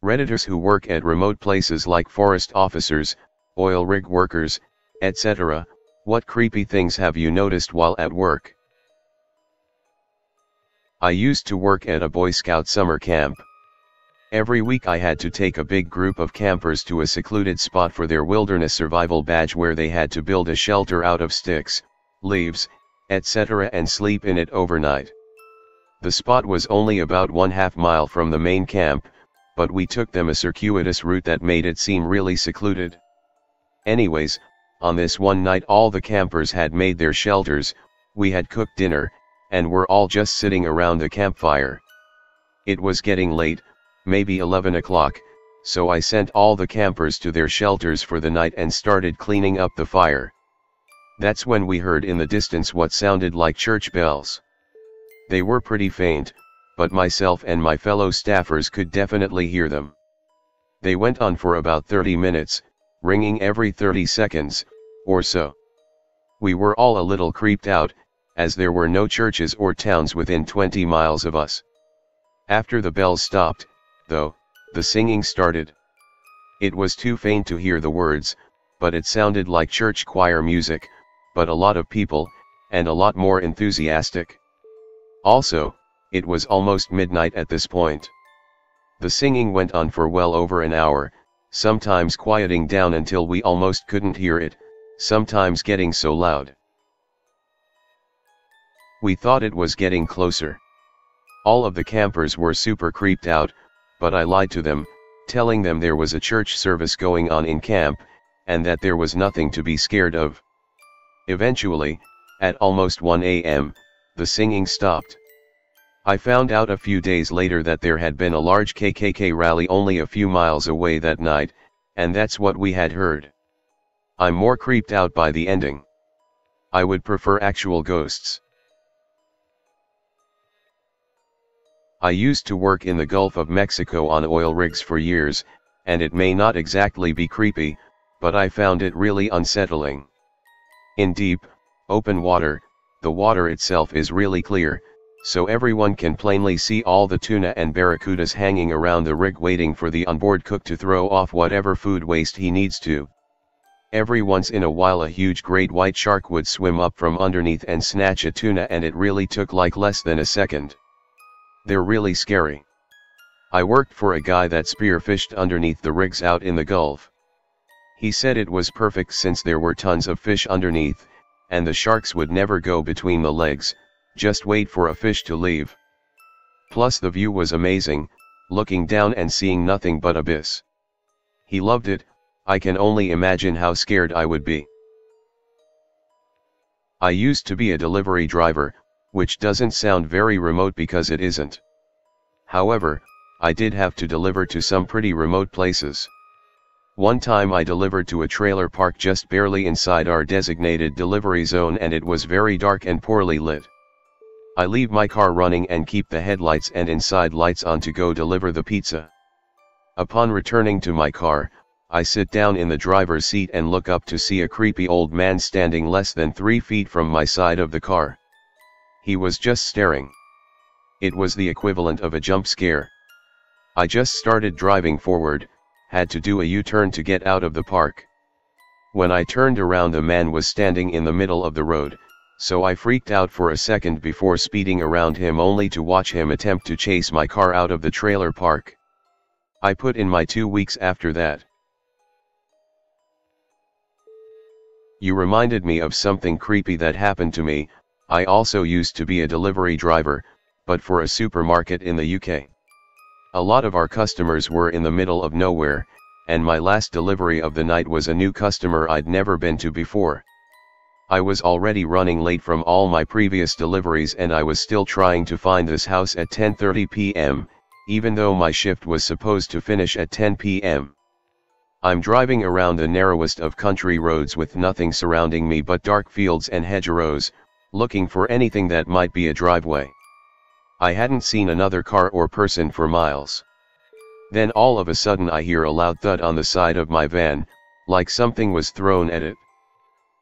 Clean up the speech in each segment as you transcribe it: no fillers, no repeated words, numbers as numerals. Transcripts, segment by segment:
Redditors who work at remote places like forest officers, oil rig workers, etc., what creepy things have you noticed while at work? I used to work at a Boy Scout summer camp. Every week I had to take a big group of campers to a secluded spot for their wilderness survival badge where they had to build a shelter out of sticks, leaves, etc. and sleep in it overnight. The spot was only about 1/2 mile from the main camp, but we took them a circuitous route that made it seem really secluded. Anyways, on this one night all the campers had made their shelters, we had cooked dinner, and were all just sitting around the campfire. It was getting late, maybe 11 o'clock, so I sent all the campers to their shelters for the night and started cleaning up the fire. That's when we heard in the distance what sounded like church bells. They were pretty faint, but myself and my fellow staffers could definitely hear them. They went on for about 30 minutes, ringing every 30 seconds, or so. We were all a little creeped out, as there were no churches or towns within 20 miles of us. After the bells stopped, though, the singing started. It was too faint to hear the words, but it sounded like church choir music, but a lot of people, and a lot more enthusiastic. Also, it was almost midnight at this point. The singing went on for well over an hour, sometimes quieting down until we almost couldn't hear it, sometimes getting so loud. We thought it was getting closer. All of the campers were super creeped out, but I lied to them, telling them there was a church service going on in camp, and that there was nothing to be scared of. Eventually, at almost 1 a.m., the singing stopped. I found out a few days later that there had been a large KKK rally only a few miles away that night, and that's what we had heard. I'm more creeped out by the ending. I would prefer actual ghosts. I used to work in the Gulf of Mexico on oil rigs for years, and it may not exactly be creepy, but I found it really unsettling. In deep, open water, the water itself is really clear, so everyone can plainly see all the tuna and barracudas hanging around the rig waiting for the onboard cook to throw off whatever food waste he needs to. Every once in a while a huge great white shark would swim up from underneath and snatch a tuna, and it really took like less than a second. They're really scary. I worked for a guy that spearfished underneath the rigs out in the Gulf. He said it was perfect since there were tons of fish underneath, and the sharks would never go between the legs, just wait for a fish to leave. Plus the view was amazing, looking down and seeing nothing but abyss. He loved it. I can only imagine how scared I would be. I used to be a delivery driver, which doesn't sound very remote because it isn't. However, I did have to deliver to some pretty remote places. One time I delivered to a trailer park just barely inside our designated delivery zone, and it was very dark and poorly lit. I leave my car running and keep the headlights and inside lights on to go deliver the pizza. Upon returning to my car, I sit down in the driver's seat and look up to see a creepy old man standing less than 3 feet from my side of the car. He was just staring. It was the equivalent of a jump scare. I just started driving forward, had to do a U-turn to get out of the park. When I turned around, the man was standing in the middle of the road, so I freaked out for a second before speeding around him, only to watch him attempt to chase my car out of the trailer park. I put in my 2 weeks after that. You reminded me of something creepy that happened to me. I also used to be a delivery driver, but for a supermarket in the UK. A lot of our customers were in the middle of nowhere, and my last delivery of the night was a new customer I'd never been to before. I was already running late from all my previous deliveries, and I was still trying to find this house at 10:30 p.m., even though my shift was supposed to finish at 10 p.m. I'm driving around the narrowest of country roads with nothing surrounding me but dark fields and hedgerows, looking for anything that might be a driveway. I hadn't seen another car or person for miles. Then all of a sudden I hear a loud thud on the side of my van, like something was thrown at it.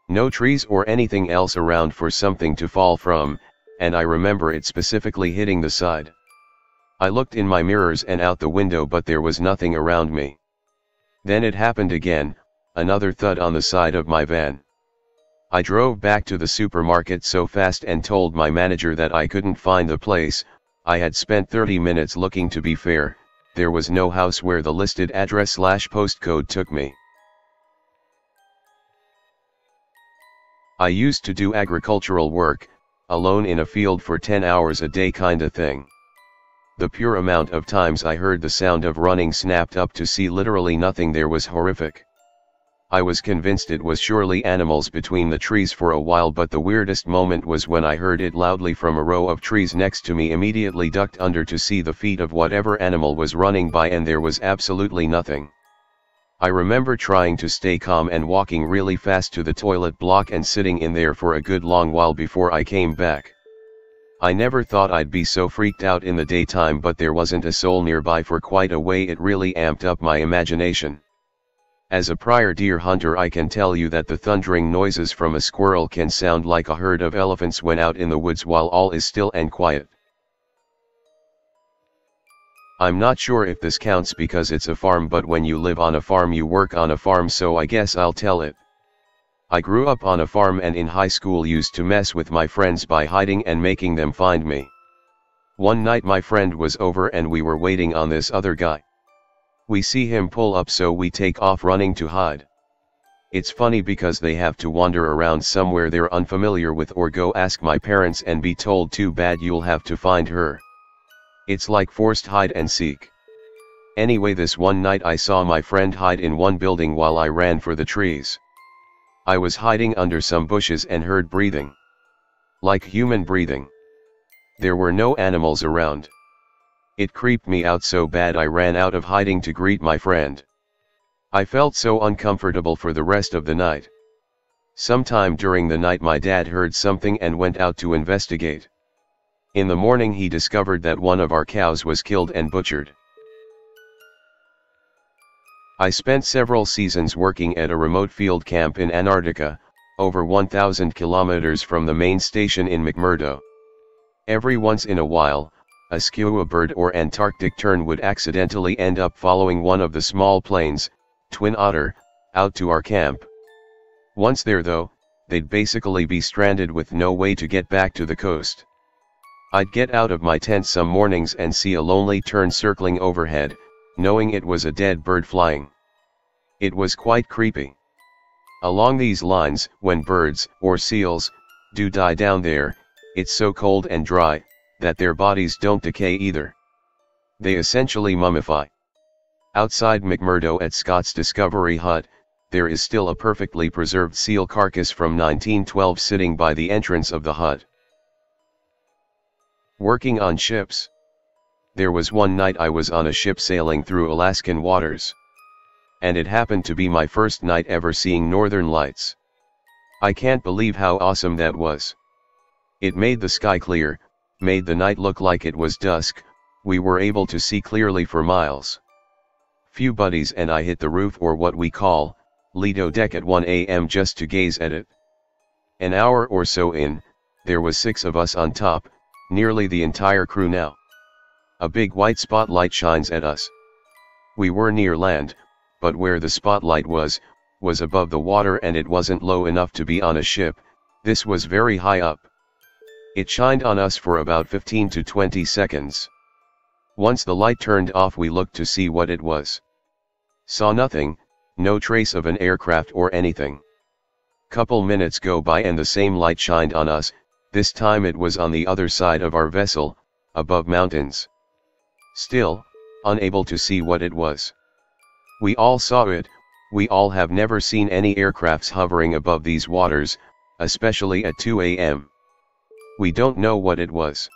No trees or anything else around for something to fall from, and I remember it specifically hitting the side. I looked in my mirrors and out the window, but there was nothing around me. Then it happened again, another thud on the side of my van. I drove back to the supermarket so fast and told my manager that I couldn't find the place. I had spent 30 minutes looking. To be fair, there was no house where the listed address/postcode took me. I used to do agricultural work, alone in a field for 10 hours a day kinda thing. The pure amount of times I heard the sound of running snapped up to see literally nothing there was horrific. I was convinced it was surely animals between the trees for a while, but the weirdest moment was when I heard it loudly from a row of trees next to me. Immediately ducked under to see the feet of whatever animal was running by, and there was absolutely nothing. I remember trying to stay calm and walking really fast to the toilet block and sitting in there for a good long while before I came back. I never thought I'd be so freaked out in the daytime, but there wasn't a soul nearby for quite a way. It really amped up my imagination. As a prior deer hunter, I can tell you that the thundering noises from a squirrel can sound like a herd of elephants when out in the woods while all is still and quiet. I'm not sure if this counts because it's a farm, but when you live on a farm you work on a farm, so I guess I'll tell it. I grew up on a farm and in high school used to mess with my friends by hiding and making them find me. One night my friend was over and we were waiting on this other guy. We see him pull up, so we take off running to hide. It's funny because they have to wander around somewhere they're unfamiliar with or go ask my parents and be told, "Too bad, you'll have to find her." It's like forced hide and seek. Anyway, this one night I saw my friend hide in one building while I ran for the trees. I was hiding under some bushes and heard breathing. Like human breathing. There were no animals around. It creeped me out so bad I ran out of hiding to greet my friend. I felt so uncomfortable for the rest of the night. Sometime during the night my dad heard something and went out to investigate. In the morning he discovered that one of our cows was killed and butchered. I spent several seasons working at a remote field camp in Antarctica, over 1,000 kilometers from the main station in McMurdo. Every once in a while, a skua bird or Antarctic tern would accidentally end up following one of the small planes, twin otter, out to our camp. Once there though, they'd basically be stranded with no way to get back to the coast. I'd get out of my tent some mornings and see a lonely tern circling overhead, knowing it was a dead bird flying. It was quite creepy. Along these lines, when birds, or seals, do die down there, it's so cold and dry, that their bodies don't decay either. They essentially mummify. Outside McMurdo at Scott's Discovery Hut, there is still a perfectly preserved seal carcass from 1912 sitting by the entrance of the hut. Working on ships. There was one night I was on a ship sailing through Alaskan waters. And it happened to be my first night ever seeing northern lights. I can't believe how awesome that was. It made the sky clear, made the night look like it was dusk. We were able to see clearly for miles. Few buddies and I hit the roof, or what we call, Lido deck, at 1 a.m. just to gaze at it. An hour or so in, there was 6 of us on top, nearly the entire crew now. A big white spotlight shines at us. We were near land, but where the spotlight was above the water, and it wasn't low enough to be on a ship. This was very high up. It shined on us for about 15 to 20 seconds. Once the light turned off, we looked to see what it was. Saw nothing, no trace of an aircraft or anything. Couple minutes go by and the same light shined on us. This time it was on the other side of our vessel, above mountains. Still, unable to see what it was. We all saw it. We all have never seen any aircrafts hovering above these waters, especially at 2 a.m. We don't know what it was.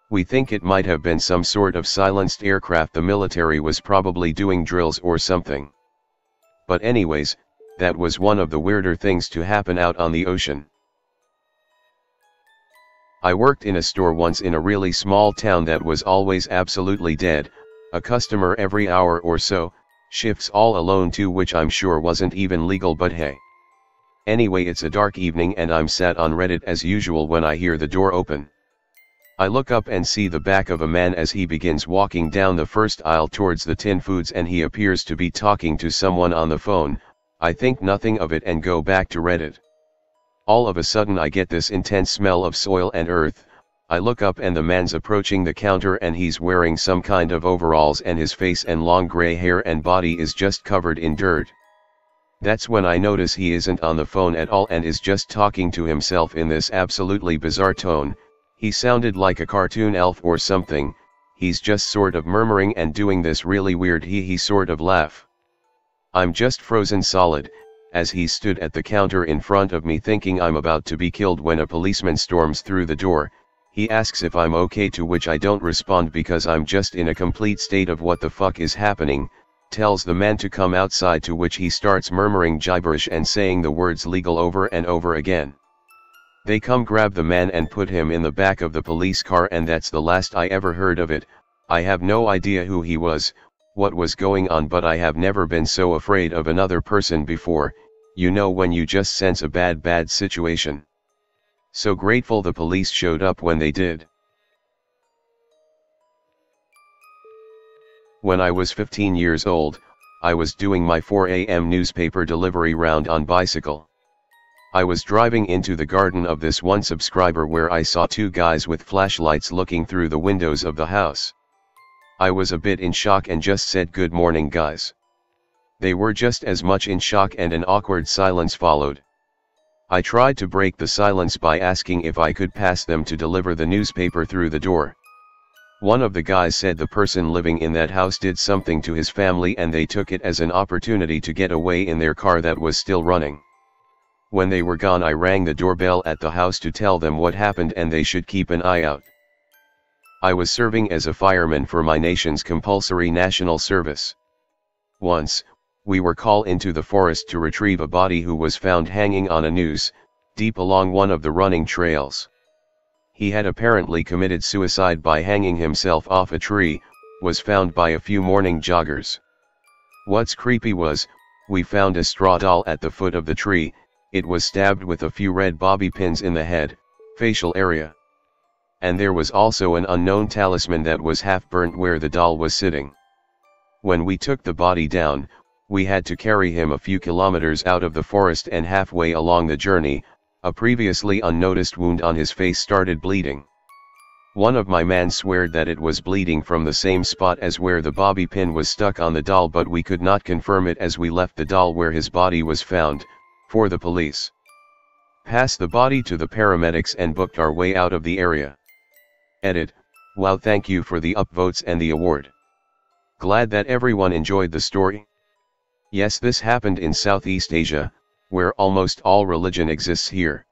We think it might have been some sort of silenced aircraft. The military was probably doing drills or something. But anyways, that was one of the weirder things to happen out on the ocean. I worked in a store once in a really small town that was always absolutely dead, a customer every hour or so, shifts all alone too, which I'm sure wasn't even legal, but hey. Anyway, it's a dark evening and I'm sat on Reddit as usual when I hear the door open. I look up and see the back of a man as he begins walking down the first aisle towards the tin foods, and he appears to be talking to someone on the phone. I think nothing of it and go back to Reddit. All of a sudden I get this intense smell of soil and earth. I look up and the man's approaching the counter and he's wearing some kind of overalls and his face and long gray hair and body is just covered in dirt. That's when I notice he isn't on the phone at all and is just talking to himself in this absolutely bizarre tone. He sounded like a cartoon elf or something. He's just sort of murmuring and doing this really weird hee sort of laugh. I'm just frozen solid, as he stood at the counter in front of me thinking I'm about to be killed when a policeman storms through the door. He asks if I'm okay, to which I don't respond because I'm just in a complete state of what the fuck is happening, tells the man to come outside, to which he starts murmuring gibberish and saying the words legal over and over again. They come grab the man and put him in the back of the police car, and that's the last I ever heard of it. I have no idea who he was, what was going on, but I have never been so afraid of another person before, you know, when you just sense a bad situation. So grateful the police showed up when they did. When I was 15 years old, I was doing my 4 a.m. newspaper delivery round on bicycle. I was driving into the garden of this one subscriber where I saw two guys with flashlights looking through the windows of the house. I was a bit in shock and just said, "Good morning, guys." They were just as much in shock, and an awkward silence followed. I tried to break the silence by asking if I could pass them to deliver the newspaper through the door. One of the guys said the person living in that house did something to his family and they took it as an opportunity to get away in their car that was still running. When they were gone, I rang the doorbell at the house to tell them what happened and they should keep an eye out. I was serving as a fireman for my nation's compulsory national service. Once, we were called into the forest to retrieve a body who was found hanging on a noose, deep along one of the running trails. He had apparently committed suicide by hanging himself off a tree, was found by a few morning joggers. What's creepy was, we found a straw doll at the foot of the tree. It was stabbed with a few red bobby pins in the head, facial area. And there was also an unknown talisman that was half burnt where the doll was sitting. When we took the body down, we had to carry him a few kilometers out of the forest, and halfway along the journey, a previously unnoticed wound on his face started bleeding. One of my men swore that it was bleeding from the same spot as where the bobby pin was stuck on the doll, but we could not confirm it as we left the doll where his body was found, for the police. Passed the body to the paramedics and booked our way out of the area. Edit. Wow, thank you for the upvotes and the award. Glad that everyone enjoyed the story. Yes, this happened in Southeast Asia, where almost all religion exists here.